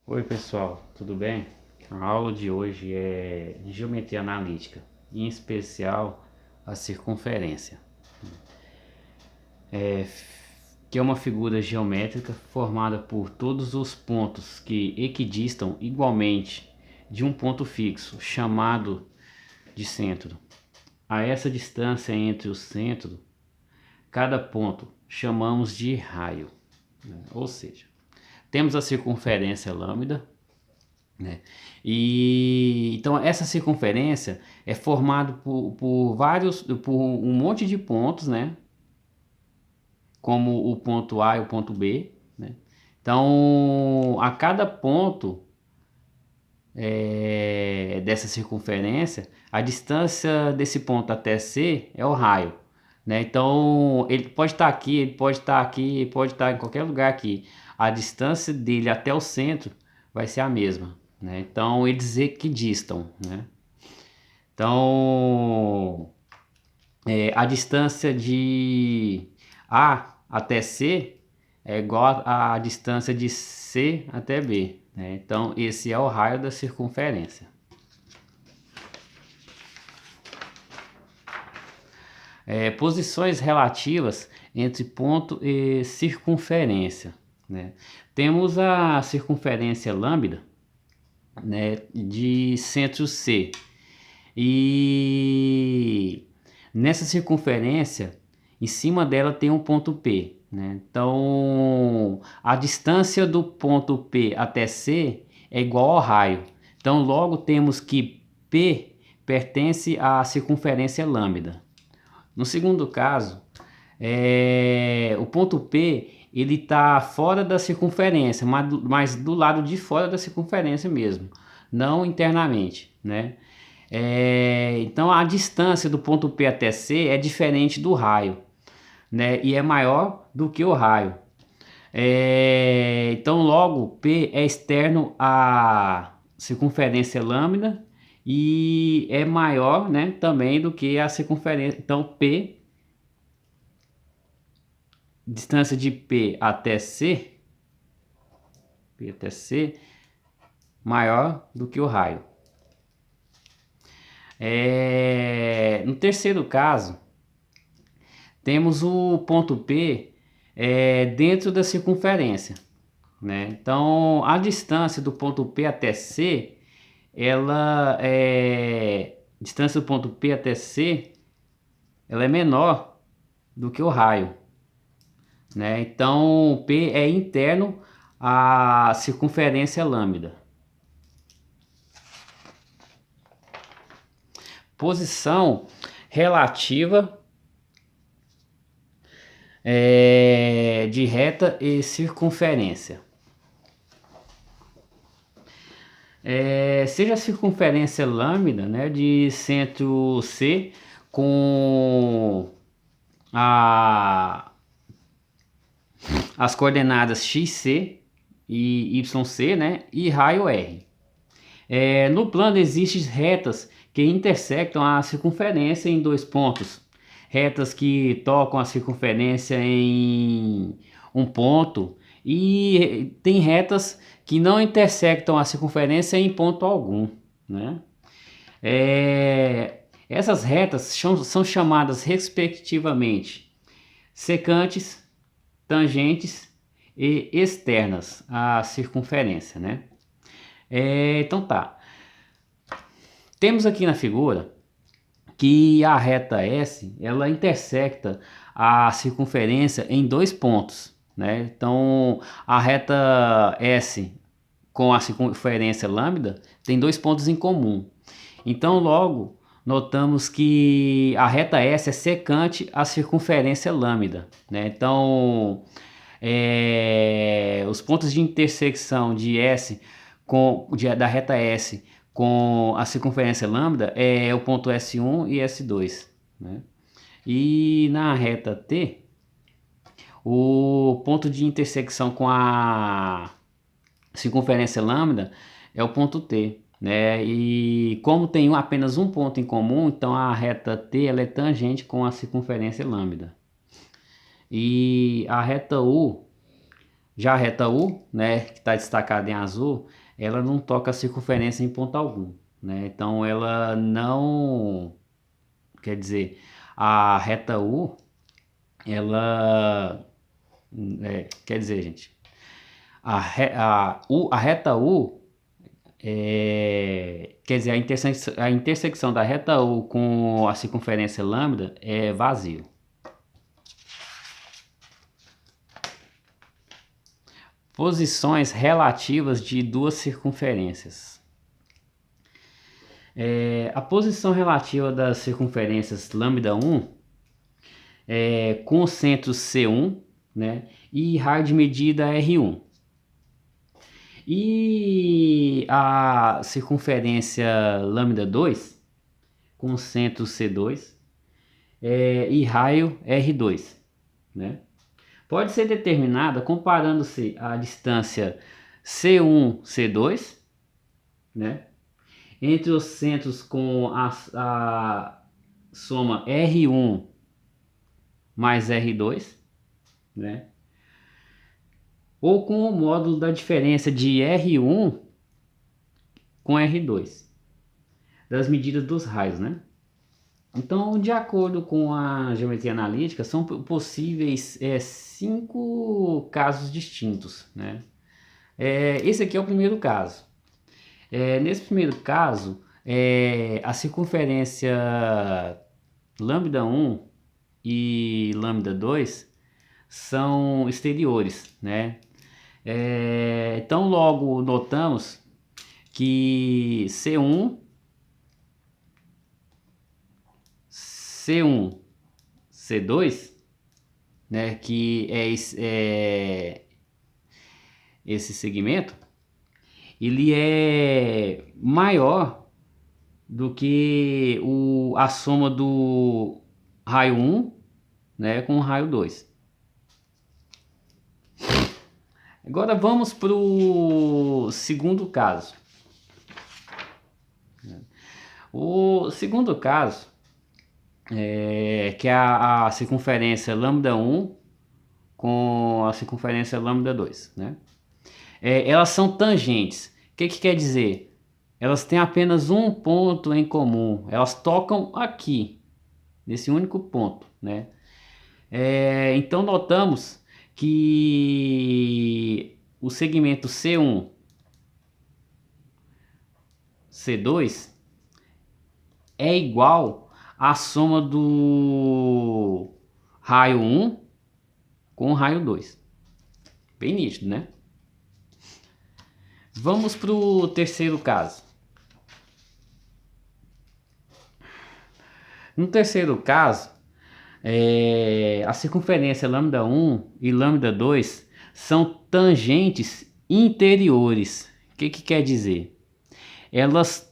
Oi pessoal, tudo bem? A aula de hoje é de geometria analítica, em especial a circunferência, que é uma figura geométrica formada por todos os pontos que equidistam igualmente de um ponto fixo, chamado de centro. A essa distância entre o centro, cada ponto chamamos de raio, né? Ou seja, temos a circunferência lambda, né? E então essa circunferência é formada por um monte de pontos, né? Como o ponto A e o ponto B, né? Então a cada ponto dessa circunferência, a distância desse ponto até C é o raio, né? Então ele pode estar aqui, ele pode estar aqui, ele pode estar em qualquer lugar aqui. A distância dele até o centro vai ser a mesma, né? Então eles equidistam, né? Então a distância de A até C é igual à distância de C até B, né? Então esse é o raio da circunferência. Posições relativas entre ponto e circunferência, né? Temos a circunferência lambda, né, de centro C, e nessa circunferência, em cima dela tem um ponto P, né? Então a distância do ponto P até C é igual ao raio. Então logo temos que P pertence à circunferência lambda. No segundo caso, o ponto P ele está fora da circunferência, mas do lado de fora da circunferência mesmo, não internamente, né? Então a distância do ponto P até C é diferente do raio, né? E é maior do que o raio. Então logo P é externo à circunferência lambda e é maior, né, também do que a circunferência. Então P, distância de P até C, maior do que o raio. No terceiro caso, temos o ponto P dentro da circunferência, né? Então a distância do ponto P até C, distância do ponto P até C, ela é menor do que o raio, né? Então P é interno à circunferência lambda. Posição relativa de reta e circunferência. Seja a circunferência lambda, né, de centro C com as coordenadas xc e yc, né, e raio r. No plano existem retas que intersectam a circunferência em dois pontos, retas que tocam a circunferência em um ponto, e tem retas que não intersectam a circunferência em ponto algum, né? Essas retas são chamadas respectivamente secantes, tangentes e externas à circunferência, né? Então tá. Temos aqui na figura que a reta S ela intersecta a circunferência em dois pontos, né? Então a reta S com a circunferência lambda tem dois pontos em comum. Então logo notamos que a reta S é secante à circunferência lambda, né? Então os pontos de intersecção de S da reta S com a circunferência lambda é o ponto S1 e S2, né? E na reta T, o ponto de intersecção com a circunferência lambda é o ponto T, né? E como tem apenas um ponto em comum, então a reta T ela é tangente com a circunferência lambda. E a reta U Já a reta U, né, que está destacada em azul, ela não toca a circunferência em ponto algum, né? Então ela não, quer dizer, a reta U, ela, quer dizer, gente, a reta U, quer dizer, a intersecção da reta U com a circunferência lambda é vazio. Posições relativas de duas circunferências. A posição relativa das circunferências lambda1 com o centro C1, né, e raio de medida R1. E a circunferência lambda2 com o centro C2 e raio R2, né? Pode ser determinada comparando-se a distância C1, C2, né, entre os centros com a soma R1 mais R2, né, ou com o módulo da diferença de R1 com R2, das medidas dos raios, né? Então, de acordo com a geometria analítica, são possíveis 5 casos distintos, né? Esse aqui é o primeiro caso. Nesse primeiro caso, a circunferência lambda1 e lambda2 são exteriores, né? Então, logo notamos que C1, C2, né, que é esse segmento, ele é maior do que a soma do raio 1, né, com o raio 2. Agora vamos para o segundo caso. O segundo caso que é a circunferência lambda1 com a circunferência lambda2, né? Elas são tangentes. O que quer dizer? Elas têm apenas um ponto em comum. Elas tocam aqui, nesse único ponto, né? Então notamos que o segmento C1, C2 é igual à soma do raio 1 com o raio 2. Bem nítido, né? Vamos para o terceiro caso. No terceiro caso, a circunferência lambda1 e lambda2 são tangentes interiores. O que quer dizer? Elas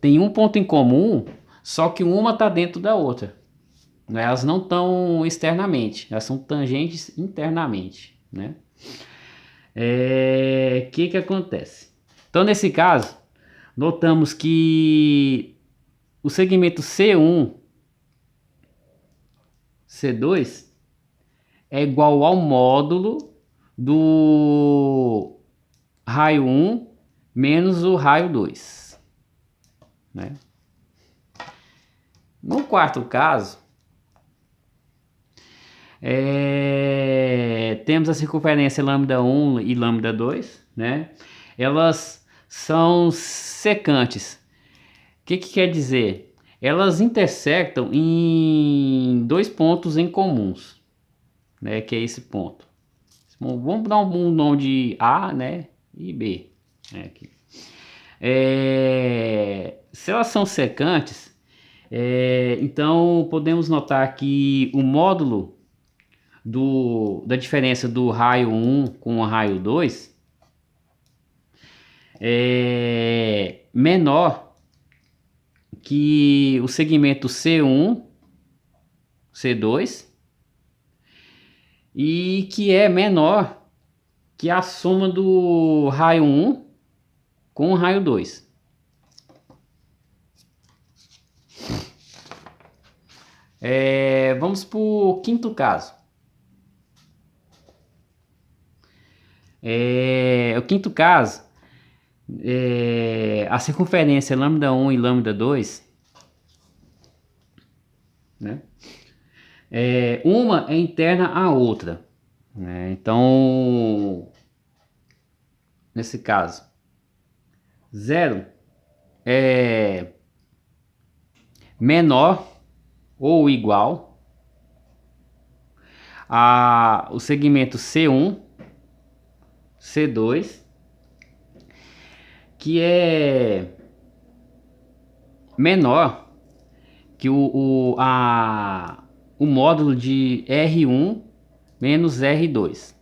têm um ponto em comum, só que uma está dentro da outra. Elas não estão externamente, elas são tangentes internamente, né? Que acontece? Então, nesse caso, notamos que o segmento C1, C2 é igual ao módulo do raio 1 menos o raio 2, né? No quarto caso, temos a circunferência lambda1 e lambda2, né? Elas são secantes. O que quer dizer? Elas intersectam em dois pontos em comuns, né? Que é esse ponto. Bom, vamos dar um nome de A, né? E B. Aqui. Se elas são secantes, então podemos notar que o módulo da diferença do raio 1 com o raio 2 é menor que o segmento C1, C2 e que é menor que a soma do raio 1 com o raio 2. Vamos para o quinto caso. O quinto caso, a circunferência lambda 1 e lambda 2, né? Uma é interna à outra, né? Então, nesse caso, 0 é menor ou igual a o segmento C1, C2, que é menor que o módulo de R1 menos R2.